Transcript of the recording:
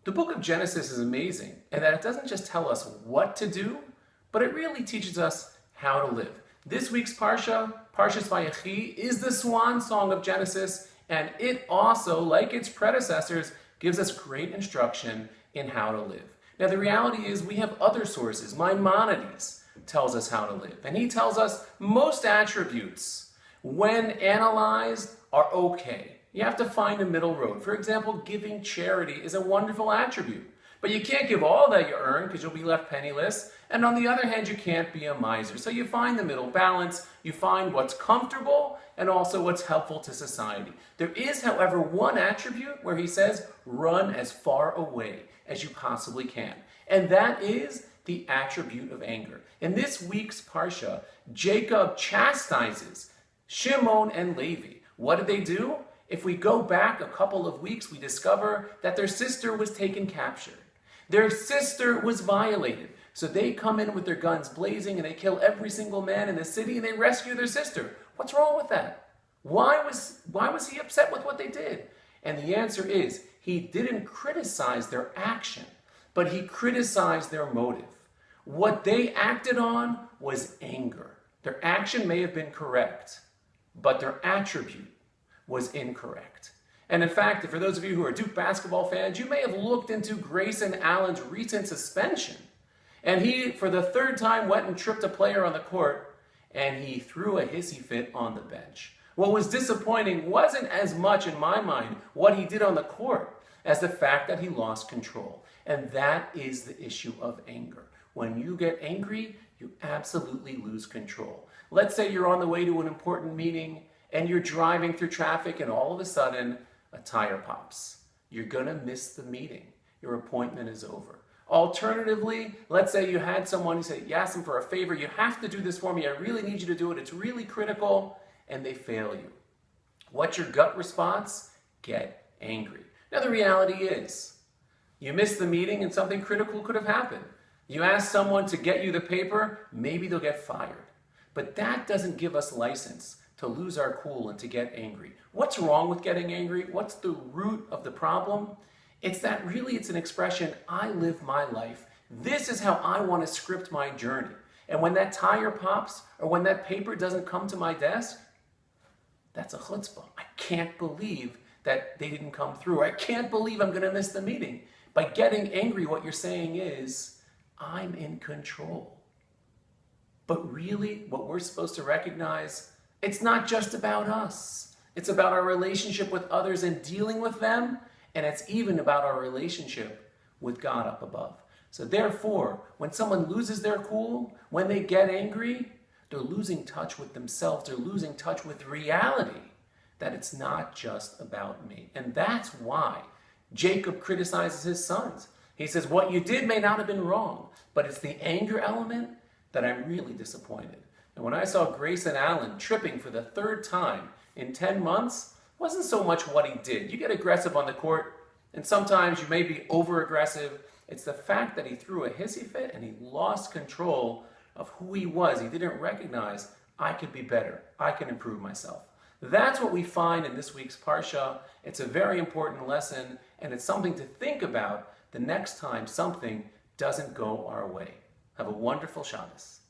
The book of Genesis is amazing in that it doesn't just tell us what to do, but it really teaches us how to live. This week's Parsha, Parsha's Vayechi, is the swan song of Genesis, and it also, like its predecessors, gives us great instruction in how to live. Now the reality is we have other sources. Maimonides tells us how to live, and he tells us most attributes, when analyzed, are okay. You have to find a middle road. For example, giving charity is a wonderful attribute. But you can't give all that you earn because you'll be left penniless. And on the other hand, you can't be a miser. So you find the middle balance. You find what's comfortable and also what's helpful to society. There is, however, one attribute where he says, run as far away as you possibly can. And that is the attribute of anger. In this week's Parsha, Jacob chastises Shimon and Levi. What did they do? If we go back a couple of weeks, we discover that their sister was taken captured. Their sister was violated. So they come in with their guns blazing and they kill every single man in the city and they rescue their sister. What's wrong with that? Why was he upset with what they did? And the answer is, he didn't criticize their action, but he criticized their motive. What they acted on was anger. Their action may have been correct, but their attribute was incorrect. And in fact, for those of you who are Duke basketball fans, you may have looked into Grayson Allen's recent suspension. And he, for the third time, went and tripped a player on the court, and he threw a hissy fit on the bench. What was disappointing wasn't as much, in my mind, what he did on the court, as the fact that he lost control. And that is the issue of anger. When you get angry, you absolutely lose control. Let's say you're on the way to an important meeting, and you're driving through traffic and all of a sudden a tire pops. You're gonna miss the meeting. Your appointment is over. Alternatively, let's say you had someone, you asked them for a favor, you have to do this for me, I really need you to do it, it's really critical, and they fail you. What's your gut response? Get angry. Now the reality is, you missed the meeting and something critical could have happened. You ask someone to get you the paper, maybe they'll get fired. But that doesn't give us license to lose our cool and to get angry. What's wrong with getting angry? What's the root of the problem? It's that really it's an expression, I live my life. This is how I want to script my journey. And when that tire pops or when that paper doesn't come to my desk, that's a chutzpah. I can't believe that they didn't come through. I can't believe I'm going to miss the meeting. By getting angry, what you're saying is, I'm in control. But really, what we're supposed to recognize, it's not just about us. It's about our relationship with others and dealing with them, and it's even about our relationship with God up above. So therefore, when someone loses their cool, when they get angry, they're losing touch with themselves, they're losing touch with reality, that it's not just about me. And that's why Jacob criticizes his sons. He says, what you did may not have been wrong, but it's the anger element that I'm really disappointed. And when I saw Grayson Allen tripping for the third time in 10 months, it wasn't so much what he did. You get aggressive on the court, and sometimes you may be over-aggressive. It's the fact that he threw a hissy fit and he lost control of who he was. He didn't recognize, I could be better. I can improve myself. That's what we find in this week's Parsha. It's a very important lesson, and it's something to think about the next time something doesn't go our way. Have a wonderful Shabbos.